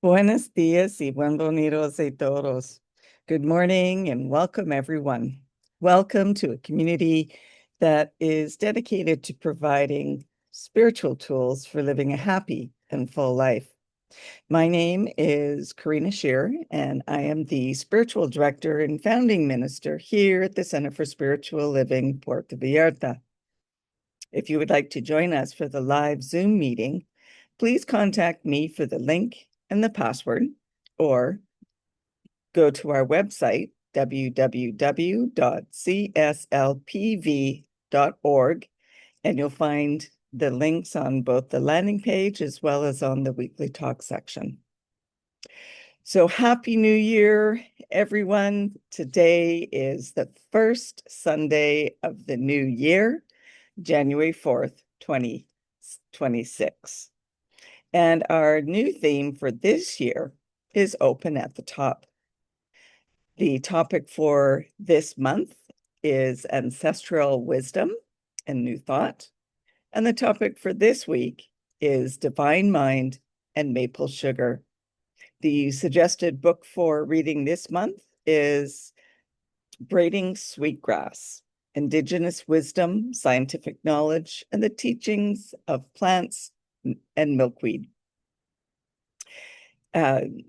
Buenos días y bienvenidos a todos. Good morning and welcome, everyone. Welcome to a community that is dedicated to providing spiritual tools for living a happy and full life. My name is Karina Shear, and I am the spiritual director and founding minister here at the Center for Spiritual Living Puerto Vallarta. If you would like to join us for the live Zoom meeting, please contact me for the link and the password, or go to our website, www.cslpv.org, and you'll find the links on both the landing page as well as on the weekly talk section. So Happy New Year, everyone. Today is the first Sunday of the new year, January 4th, 2026. And our new theme for this year is Open at the Top. The topic for this month is Ancestral Wisdom and New Thought. And the topic for this week is Divine Mind and Maple Sugar. The suggested book for reading this month is Braiding Sweetgrass: Indigenous Wisdom, Scientific Knowledge, and the Teachings of Plants and Milkweed.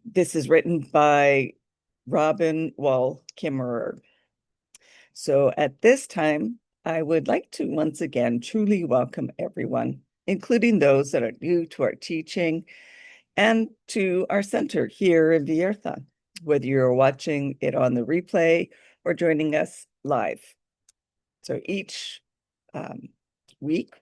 This is written by Robin Wall Kimmerer. So at this time, I would like to once again truly welcome everyone, including those that are new to our teaching and to our center here in Vallarta, whether you're watching it on the replay or joining us live. So each week,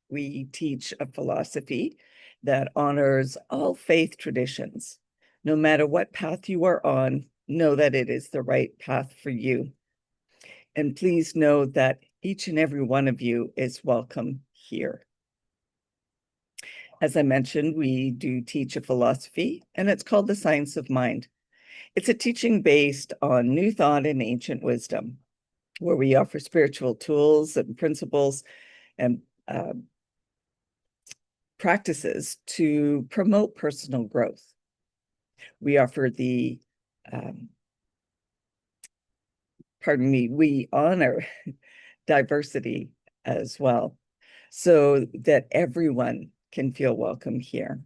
we teach a philosophy that honors all faith traditions. No matter what path you are on, know that it is the right path for you. And please know that each and every one of you is welcome here. As I mentioned, we do teach a philosophy, and it's called the Science of Mind. It's a teaching based on new thought and ancient wisdom, where we offer spiritual tools and principles and practices to promote personal growth. We offer we honor diversity as well, so that everyone can feel welcome here.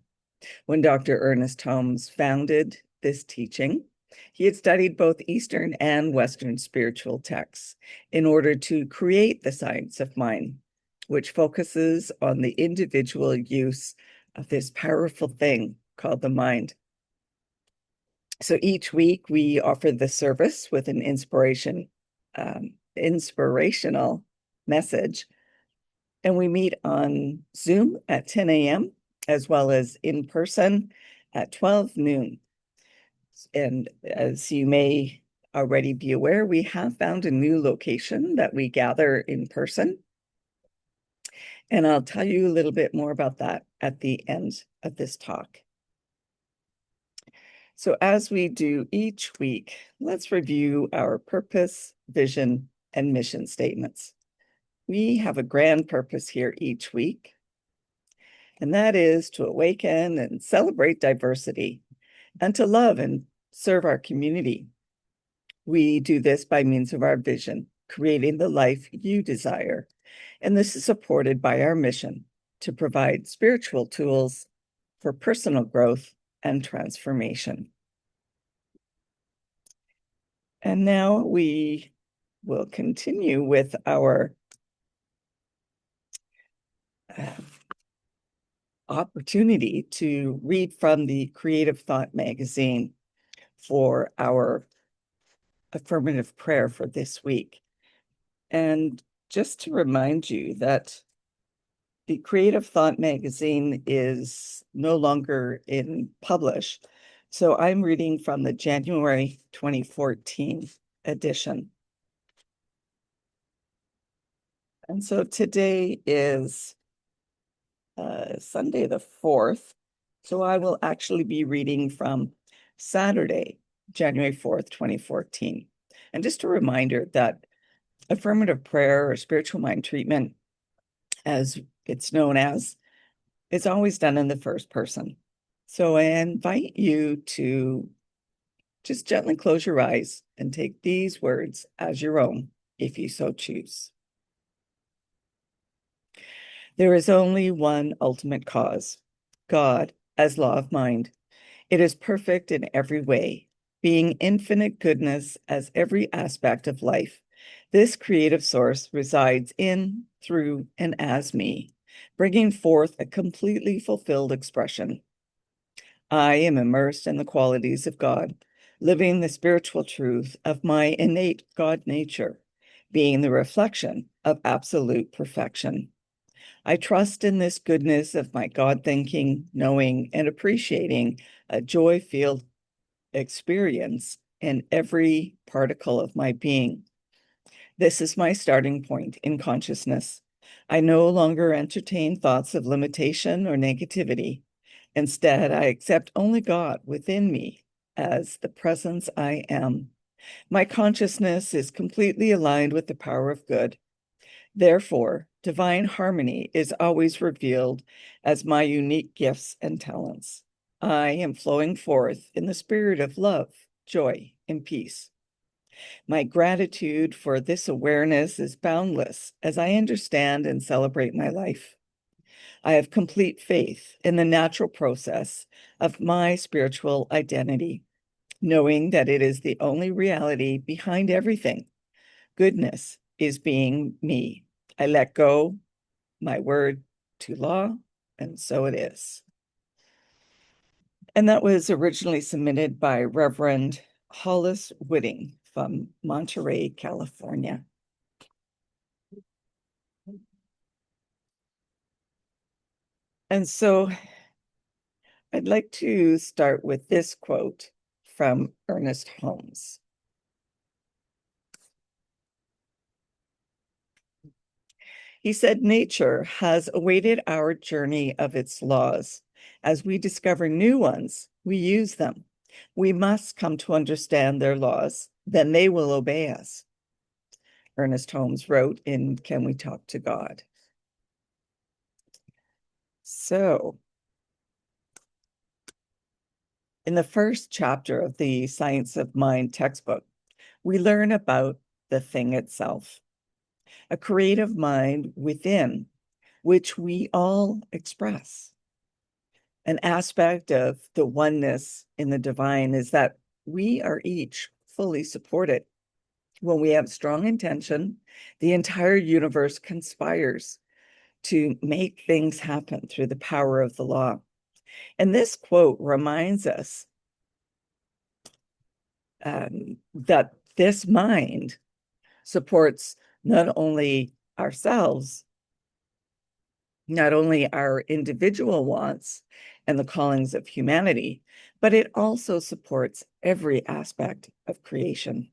When Dr. Ernest Holmes founded this teaching, he had studied both Eastern and Western spiritual texts in order to create the Science of Mind, which focuses on the individual use of this powerful thing called the mind. So each week we offer the service with an inspirational message, and we meet on Zoom at 10 a.m. as well as in person at 12 noon. And as you may already be aware, we have found a new location that we gather in person. And I'll tell you a little bit more about that at the end of this talk. So as we do each week, let's review our purpose, vision, and mission statements. We have a grand purpose here each week, and that is to awaken and celebrate diversity and to love and serve our community. We do this by means of our vision, creating the life you desire. And this is supported by our mission to provide spiritual tools for personal growth and transformation. And now we will continue with our opportunity to read from the Creative Thought magazine for our affirmative prayer for this week. And just to remind you that the Creative Thought magazine is no longer in publish. So I'm reading from the January 2014 edition. And so today is Sunday the 4th. So I will actually be reading from Saturday, January 4th, 2014. And just a reminder that affirmative prayer or spiritual mind treatment, as it's known as, is always done in the first person. So I invite you to just gently close your eyes and take these words as your own, if you so choose. There is only one ultimate cause, God as law of mind. It is perfect in every way, being infinite goodness as every aspect of life. This creative source resides in, through, and as me, bringing forth a completely fulfilled expression. I am immersed in the qualities of God, living the spiritual truth of my innate God nature, being the reflection of absolute perfection. I trust in this goodness of my God thinking, knowing, and appreciating a joy-filled experience in every particle of my being. This is my starting point in consciousness. I no longer entertain thoughts of limitation or negativity. Instead, I accept only God within me as the presence I am. My consciousness is completely aligned with the power of good. Therefore, divine harmony is always revealed as my unique gifts and talents. I am flowing forth in the spirit of love, joy, and peace. My gratitude for this awareness is boundless as I understand and celebrate my life. I have complete faith in the natural process of my spiritual identity, knowing that it is the only reality behind everything. Goodness is being me. I let go my word to law, and so it is. And that was originally submitted by Reverend Hollis Whitting from Monterey, California. And so I'd like to start with this quote from Ernest Holmes. He said, "Nature has awaited our journey of its laws. As we discover new ones, we use them. We must come to understand their laws, then they will obey us." Ernest Holmes wrote in Can We Talk to God? So, in the first chapter of the Science of Mind textbook, we learn about the thing itself, a creative mind within which we all express. An aspect of the oneness in the divine is that we are each fully supported. When we have strong intention, the entire universe conspires to make things happen through the power of the law. And this quote reminds us that this mind supports not only ourselves, not only our individual wants and the callings of humanity, but it also supports every aspect of creation.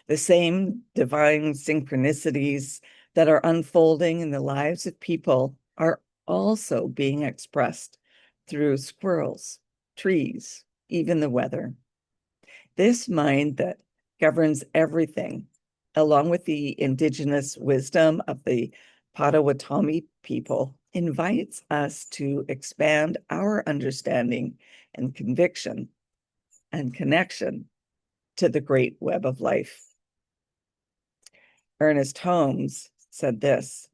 The same divine synchronicities that are unfolding in the lives of people are also being expressed through squirrels, trees, even the weather. This mind that governs everything, along with the indigenous wisdom of the Potawatomi people, invites us to expand our understanding and conviction and connection to the great web of life. Ernest Holmes said this: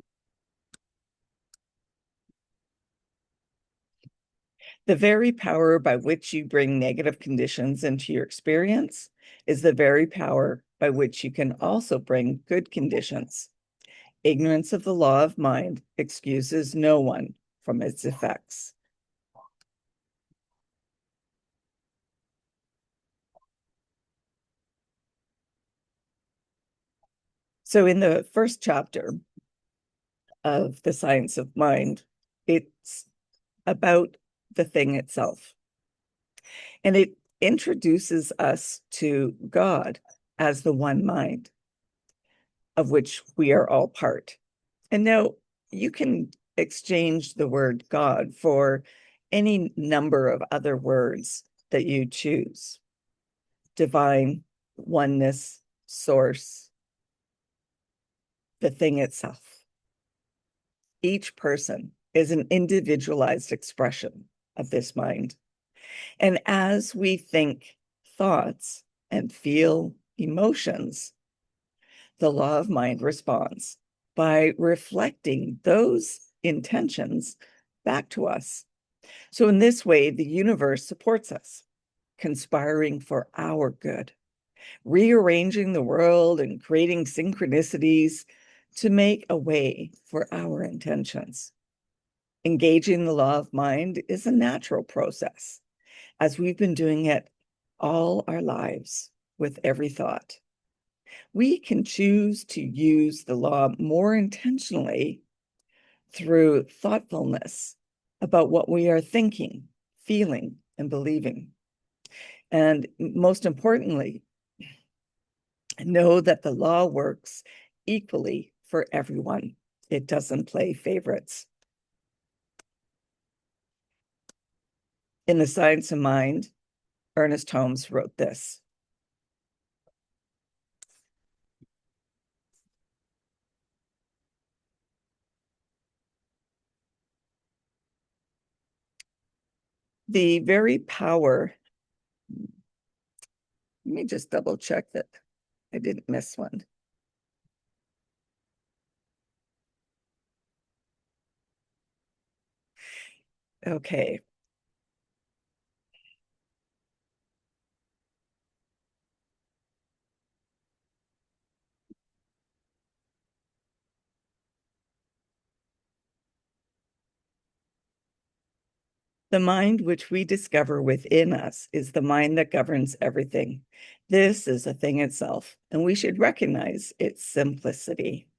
"The very power by which you bring negative conditions into your experience is the very power by which you can also bring good conditions. Ignorance of the law of mind excuses no one from its effects." So in the first chapter of the Science of Mind, it's about the thing itself. And it introduces us to God as the one mind of which we are all part. And now you can exchange the word God for any number of other words that you choose: divine, oneness, source, the thing itself. Each person is an individualized expression of this mind. And as we think thoughts and feel emotions, the law of mind responds by reflecting those intentions back to us. So, in this way, the universe supports us, conspiring for our good, rearranging the world and creating synchronicities to make a way for our intentions. Engaging the law of mind is a natural process, as we've been doing it all our lives with every thought. We can choose to use the law more intentionally through thoughtfulness about what we are thinking, feeling, and believing. And most importantly, know that the law works equally for everyone. It doesn't play favorites. In The Science of Mind, Ernest Holmes wrote this: the very power, let me just double check that I didn't miss one. Okay. The mind which we discover within us is the mind that governs everything. This is a thing itself, and we should recognize its simplicity.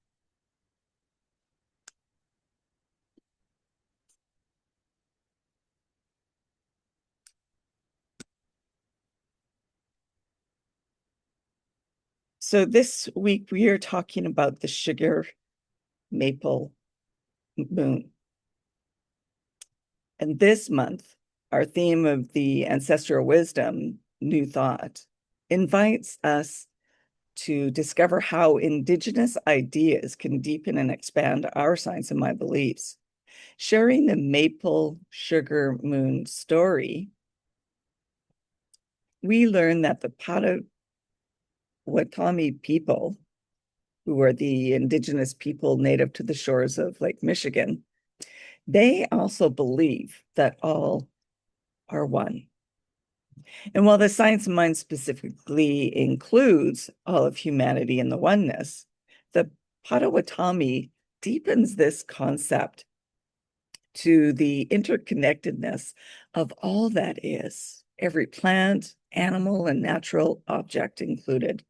So this week we are talking about the sugar maple moon. And this month, our theme of the ancestral wisdom, New Thought, invites us to discover how Indigenous ideas can deepen and expand our science and mind beliefs. Sharing the maple sugar moon story, we learn that the Potawatomi people, who are the Indigenous people native to the shores of Lake Michigan, they also believe that all are one. And while the science of mind specifically includes all of humanity in the oneness, the Potawatomi deepens this concept to the interconnectedness of all that is, every plant, animal, and natural object included.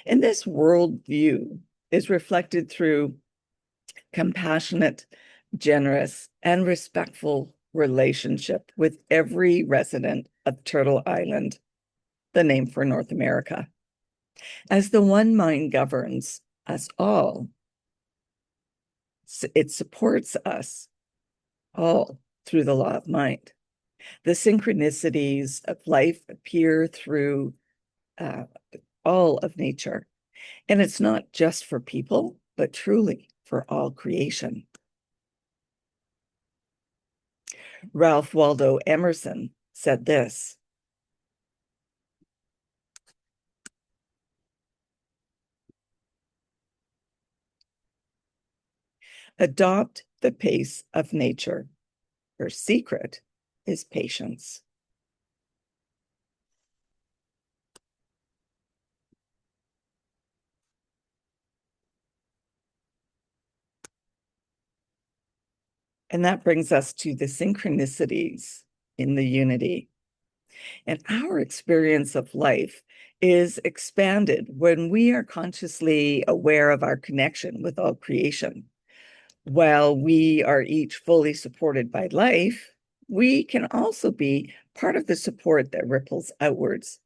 And this worldview is reflected through compassionate, generous, and respectful relationship with every resident of Turtle Island, the name for North America. As the one mind governs us all, it supports us all through the law of mind. The synchronicities of life appear through all of nature. And it's not just for people, but truly for all creation. Ralph Waldo Emerson said this: adopt the pace of nature. Her secret is patience. And that brings us to the synchronicities in the unity. And our experience of life is expanded when we are consciously aware of our connection with all creation. While we are each fully supported by life, we can also be part of the support that ripples outwards.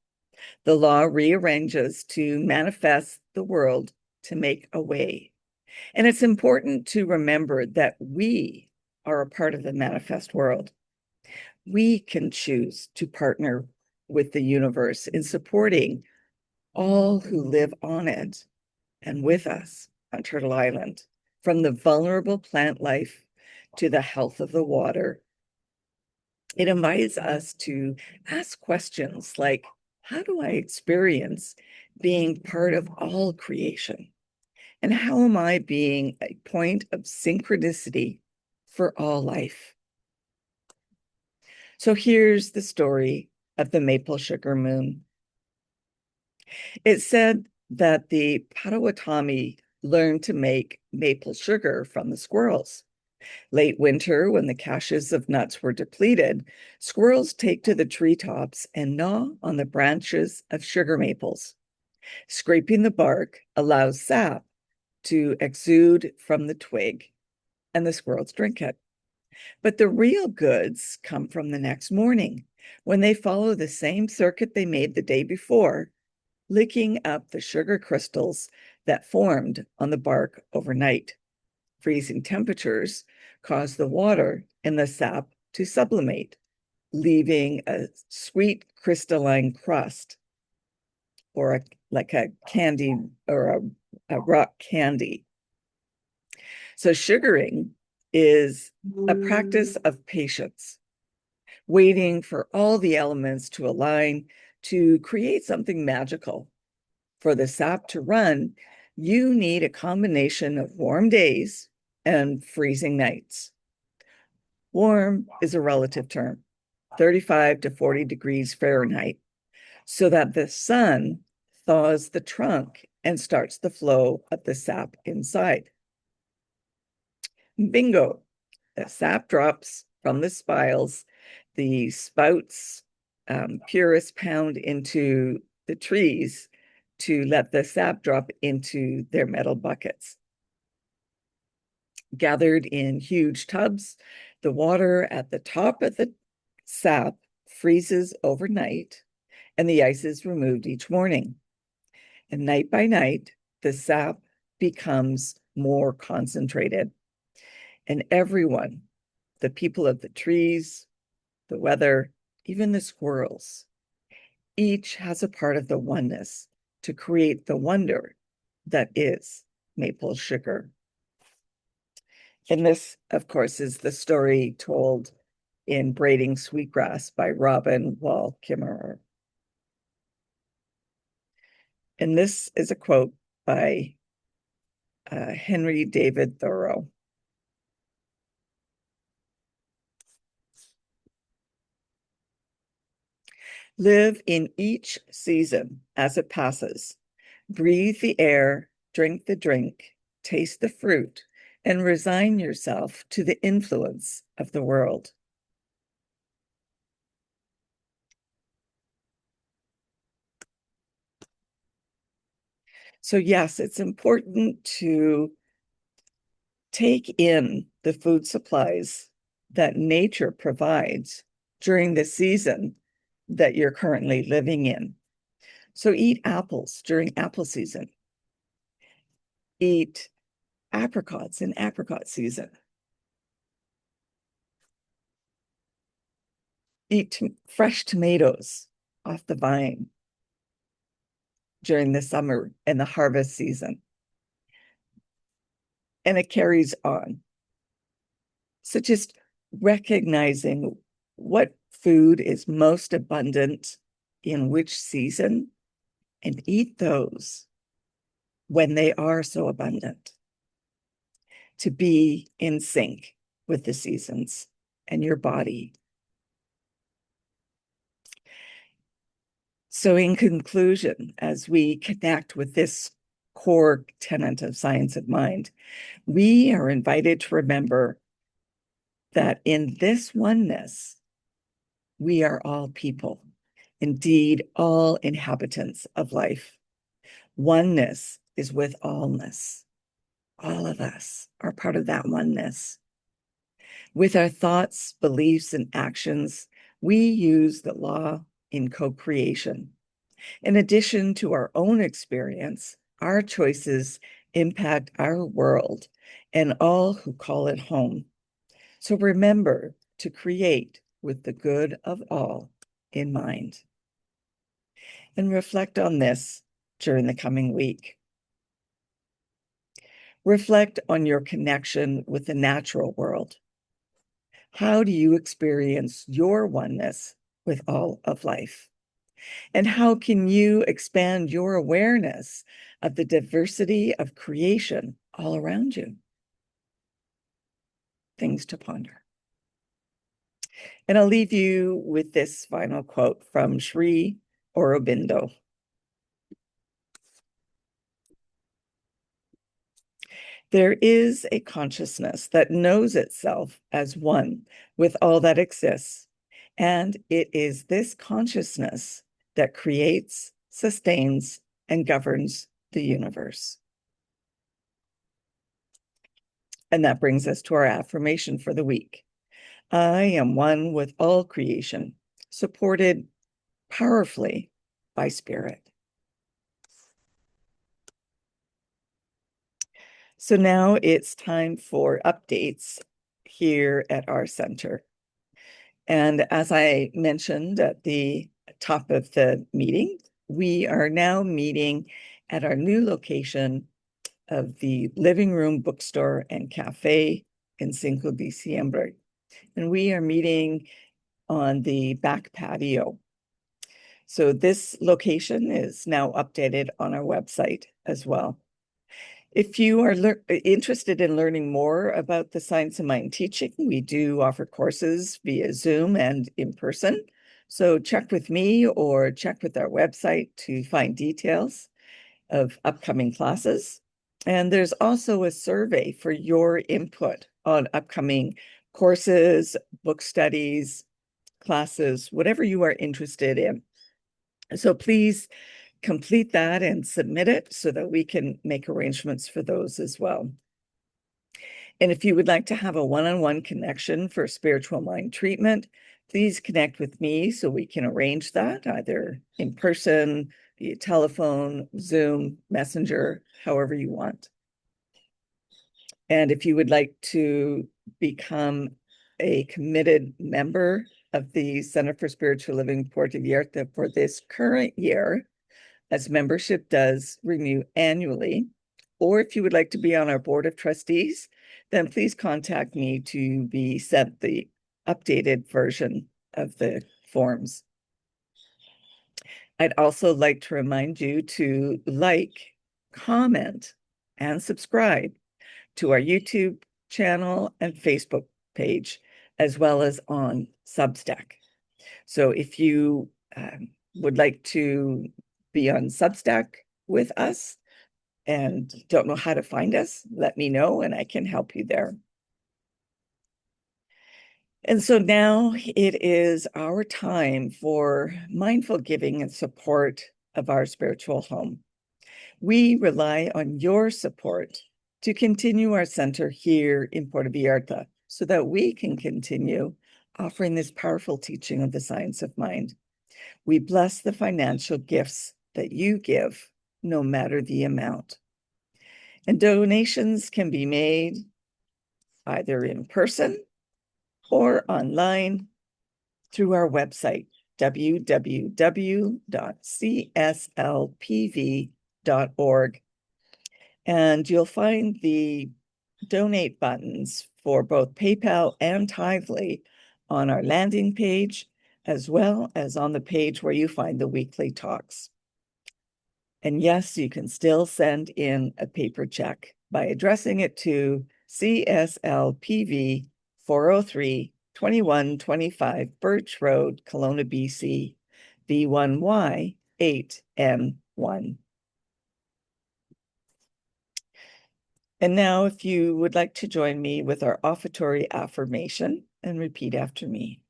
The law rearranges to manifest the world to make a way. And it's important to remember that we are a part of the manifest world. We can choose to partner with the universe in supporting all who live on it and with us on Turtle Island, from the vulnerable plant life to the health of the water It invites us to ask questions like, how do I experience being part of all creation? And how am I being a point of synchronicity for all life? So here's the story of the maple sugar moon. It said that the Potawatomi learned to make maple sugar from the squirrels. Late winter, when the caches of nuts were depleted, squirrels take to the treetops and gnaw on the branches of sugar maples. Scraping the bark allows sap to exude from the twig, and the squirrels drink it. But the real goods come from the next morning, when they follow the same circuit they made the day before, licking up the sugar crystals that formed on the bark overnight. Freezing temperatures cause the water in the sap to sublimate, leaving a sweet crystalline crust, or like a candy or a rock candy. So sugaring is a practice of patience, waiting for all the elements to align to create something magical. For the sap to run, you need a combination of warm days and freezing nights. Warm is a relative term, 35 to 40 degrees Fahrenheit, so that the sun thaws the trunk and starts the flow of the sap inside. Bingo! The sap drops from the spiles, the spouts, purists pound into the trees to let the sap drop into their metal buckets. Gathered in huge tubs, the water at the top of the sap freezes overnight, and the ice is removed each morning. And night by night, the sap becomes more concentrated. And everyone, the people of the trees, the weather, even the squirrels, each has a part of the oneness to create the wonder that is maple sugar. And this, of course, is the story told in Braiding Sweetgrass by Robin Wall Kimmerer. And this is a quote by Henry David Thoreau. Live in each season as it passes. Breathe the air, drink the drink, taste the fruit, and resign yourself to the influence of the world. So yes, it's important to take in the food supplies that nature provides during the season that you're currently living in. So eat apples during apple season. Eat apricots in apricot season. Eat fresh tomatoes off the vine during the summer and the harvest season. And it carries on. So just recognizing what food is most abundant in which season, and eat those when they are so abundant, to be in sync with the seasons and your body. So in conclusion, as we connect with this core tenet of science of mind, we are invited to remember that in this oneness, we are all people, indeed, all inhabitants of life. Oneness is with allness. All of us are part of that oneness. With our thoughts, beliefs, and actions, we use the law in co-creation. In addition to our own experience, our choices impact our world and all who call it home. So remember to create with the good of all in mind. And reflect on this during the coming week. Reflect on your connection with the natural world. How do you experience your oneness with all of life? And how can you expand your awareness of the diversity of creation all around you? Things to ponder. And I'll leave you with this final quote from Sri Aurobindo. There is a consciousness that knows itself as one with all that exists, and it is this consciousness that creates, sustains, and governs the universe. And that brings us to our affirmation for the week. I am one with all creation, supported powerfully by spirit. So now it's time for updates here at our center. And as I mentioned at the top of the meeting, we are now meeting at our new location of the Living Room Bookstore and Cafe in Cinco de Diciembre. And we are meeting on the back patio. So this location is now updated on our website as well. If you are interested in learning more about the Science of Mind teaching, we do offer courses via Zoom and in person. So check with me or check with our website to find details of upcoming classes. And there's also a survey for your input on upcoming courses, book studies, classes, whatever you are interested in. So please complete that and submit it so that we can make arrangements for those as well. And if you would like to have a one-on-one connection for spiritual mind treatment, please connect with me so we can arrange that either in person, via telephone, Zoom, Messenger, however you want. And if you would like to become a committed member of the Center for Spiritual Living Puerto Vallarta for this current year, as membership does renew annually, or if you would like to be on our board of trustees, then please contact me to be sent the updated version of the forms. I'd also like to remind you to like, comment, and subscribe to our YouTube channel and Facebook page, as well as on Substack. So if you would like to be on Substack with us and don't know how to find us, let me know and I can help you there. And so now it is our time for mindful giving and support of our spiritual home. We rely on your support to continue our center here in Puerto Vallarta so that we can continue offering this powerful teaching of the science of mind. We bless the financial gifts that you give, no matter the amount. And donations can be made either in person or online through our website, www.cslpv.org. And you'll find the donate buttons for both PayPal and Tithely on our landing page, as well as on the page where you find the weekly talks. And yes, you can still send in a paper check by addressing it to CSLPV 403 2125 Birch Road, Kelowna, BC, V1Y 8N1. And now, if you would like to join me with our offertory affirmation and repeat after me.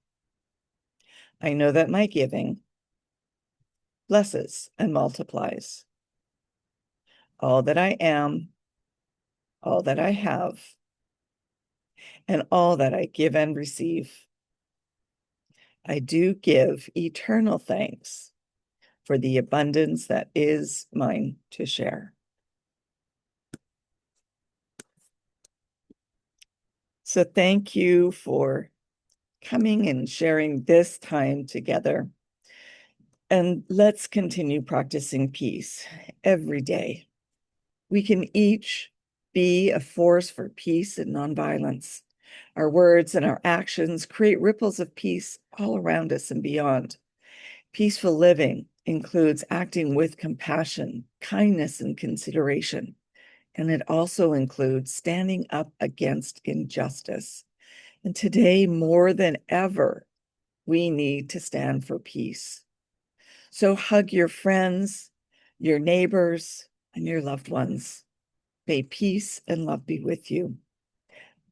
I know that my giving blesses and multiplies all that I am, all that I have, and all that I give and receive. I do give eternal thanks for the abundance that is mine to share. So thank you for coming and sharing this time together. And let's continue practicing peace every day. We can each be a force for peace and nonviolence Our words and our actions create ripples of peace all around us and beyond. Peaceful living includes acting with compassion, kindness, and consideration. And it also includes standing up against injustice. And today, more than ever, we need to stand for peace. So hug your friends, your neighbors, and your loved ones. May peace and love be with you.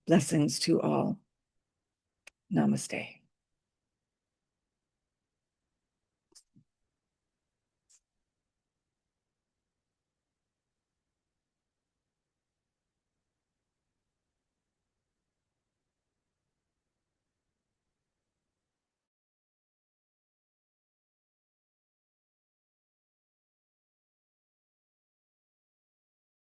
Blessings to all. Namaste.